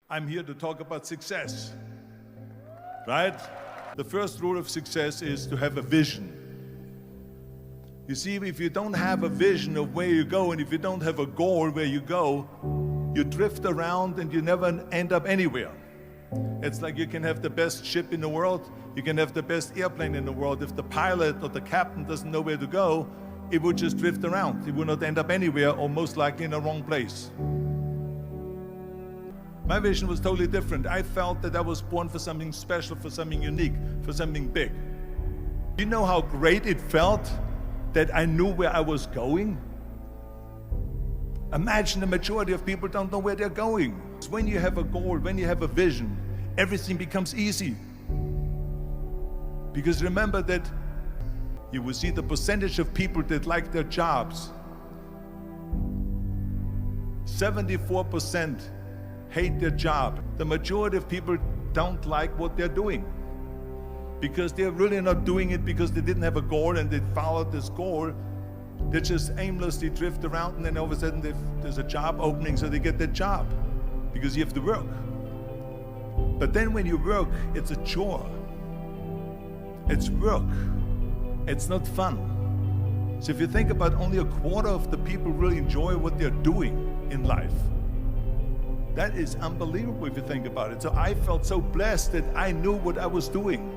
I'm here to talk about success, right? The first rule of success is to have a vision. You see, if you don't have a vision of where you go, and if you don't have a goal where you go, you drift around and you never end up anywhere. It's like you can have the best ship in the world, you can have the best airplane in the world. If the pilot or the captain doesn't know where to go, it would just drift around. It would not end up anywhere, or most likely in the wrong place. My vision was totally different. I felt that I was born for something special, for something unique, for something big. You know how great it felt that I knew where I was going? Imagine the majority of people don't know where they're going. When you have a goal, when you have a vision, everything becomes easy. Because remember that you will see the percentage of people that like their jobs. 74% hate their job. The majority of people don't like what they're doing because they're really not doing it because they didn't have a goal and they followed this goal. They just aimlessly drift around, and then all of a sudden there's a job opening, so they get that job because you have to work. But then when you work, it's a chore. It's work. It's not fun. So if you think about, only a quarter of the people really enjoy what they're doing in life. That is unbelievable if you think about it. So I felt so blessed that I knew what I was doing.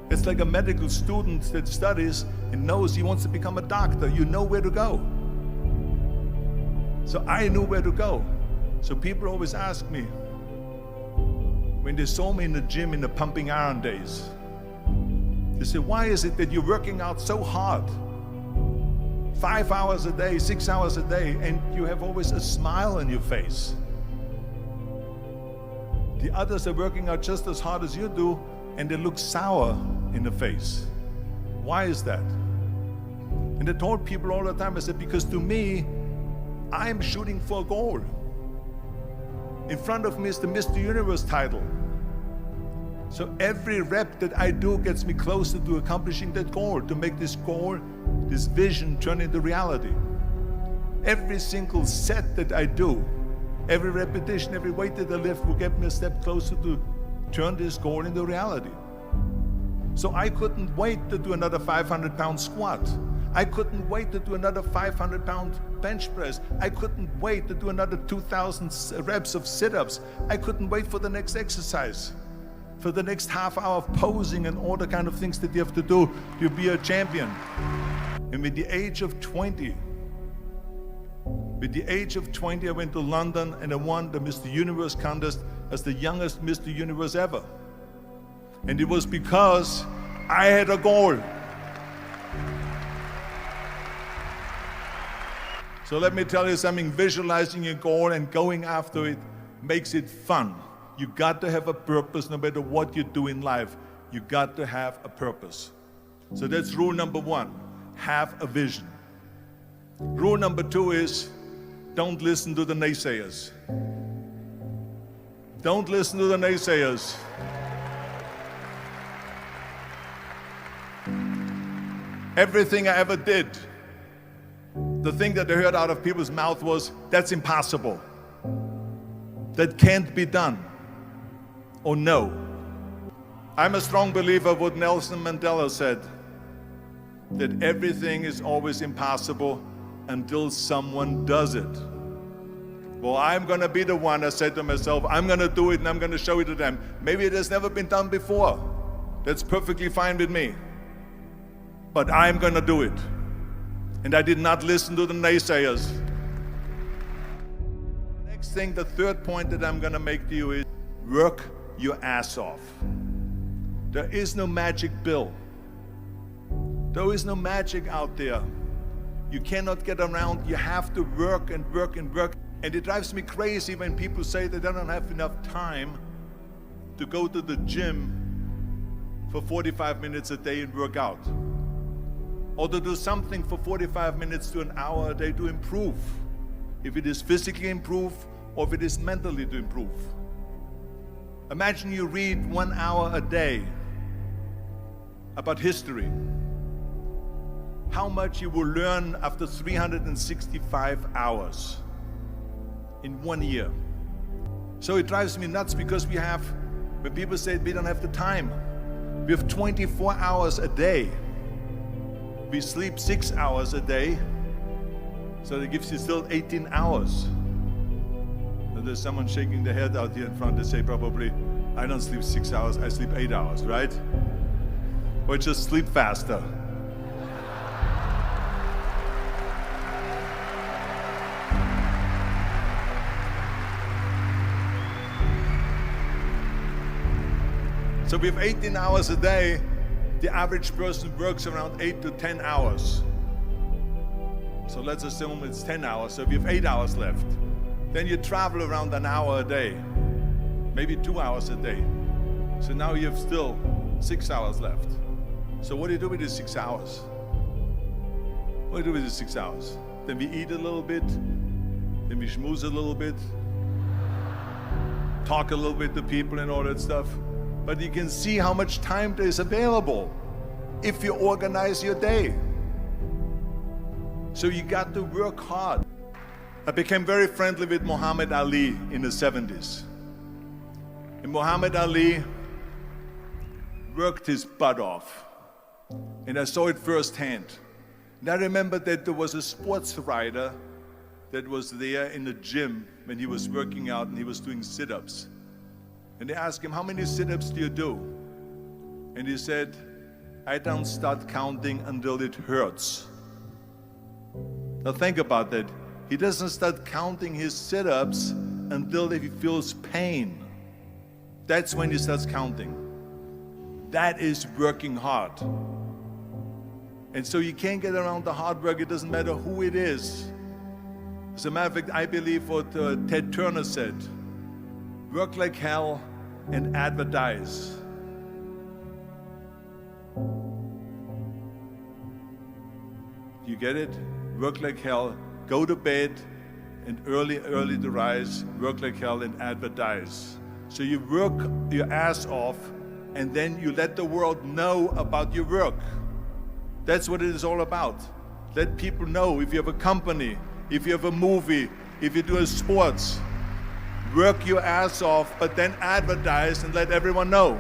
It's like a medical student that studies and knows he wants to become a doctor. You know where to go. So I knew where to go. So people always ask me, when they saw me in the gym in the pumping iron days, they say, why is it that you're working out so hard? 5 hours a day, 6 hours a day, and you have always a smile on your face. The others are working out just as hard as you do, and they look sour in the face. Why is that? And I told people all the time, I said, because to me, I'm shooting for a goal. In front of me is the Mr. Universe title. So every rep that I do gets me closer to accomplishing that goal, to make this goal, this vision, turn into reality. Every single set that I do, every repetition, every weight that I lift will get me a step closer to turn this goal into reality. So I couldn't wait to do another 500-pound squat. I couldn't wait to do another 500-pound bench press. I couldn't wait to do another 2,000 reps of sit-ups. I couldn't wait for the next exercise, for the next half hour of posing and all the kind of things that you have to do to be a champion. And with the age of 20, I went to London and I won the Mr. Universe contest as the youngest Mr. Universe ever. And it was because I had a goal. So let me tell you something, visualizing a goal and going after it makes it fun. You got to have a purpose no matter what you do in life. You got to have a purpose. So that's rule number one, have a vision. Rule number two is, don't listen to the naysayers. Don't listen to the naysayers. Everything I ever did, the thing that I heard out of people's mouth was, that's impossible. That can't be done. Or no. I'm a strong believer of what Nelson Mandela said, that everything is always impossible until someone does it. Well, I'm going to be the one, I said to myself, I'm going to do it and I'm going to show it to them. Maybe it has never been done before. That's perfectly fine with me. But I'm going to do it. And I did not listen to the naysayers. The next thing, the third point that I'm going to make to you is, work your ass off. There is no magic pill. There is no magic out there. You cannot get around. You have to work and work and work. And it drives me crazy when people say that they don't have enough time to go to the gym for 45 minutes a day and work out. Or to do something for 45 minutes to an hour a day to improve. If it is physically improve or if it is mentally to improve. Imagine you read 1 hour a day about history. How much you will learn after 365 hours in 1 year. So it drives me nuts because when people say we don't have the time, we have 24 hours a day. We sleep 6 hours a day, so that gives you still 18 hours. And there's someone shaking their head out here in front. They say probably, I don't sleep 6 hours, I sleep 8 hours, right? Or just sleep faster. So we have 18 hours a day. The average person works around 8 to 10 hours. So let's assume it's 10 hours, so we have 8 hours left. Then you travel around an hour a day, maybe 2 hours a day. So now you have still 6 hours left. So what do you do with these 6 hours? What do you do with these 6 hours? Then we eat a little bit, then we schmooze a little bit, talk a little bit to people and all that stuff. But you can see how much time there is available if you organize your day. So you got to work hard. I became very friendly with Muhammad Ali in the 70s. And Muhammad Ali worked his butt off. And I saw it firsthand. And I remember that there was a sports writer that was there in the gym when he was working out and he was doing sit-ups. And they asked him, how many sit-ups do you do? And he said, I don't start counting until it hurts. Now think about that. He doesn't start counting his sit-ups until he feels pain. That's when he starts counting. That is working hard. And so you can't get around the hard work. It doesn't matter who it is. As a matter of fact, I believe what Ted Turner said, work like hell and advertise. You get it? Work like hell, go to bed, and early to rise, work like hell and advertise. So you work your ass off, and then you let the world know about your work. That's what it is all about. Let people know. If you have a company, if you have a movie, if you do sports, work your ass off, but then advertise and let everyone know.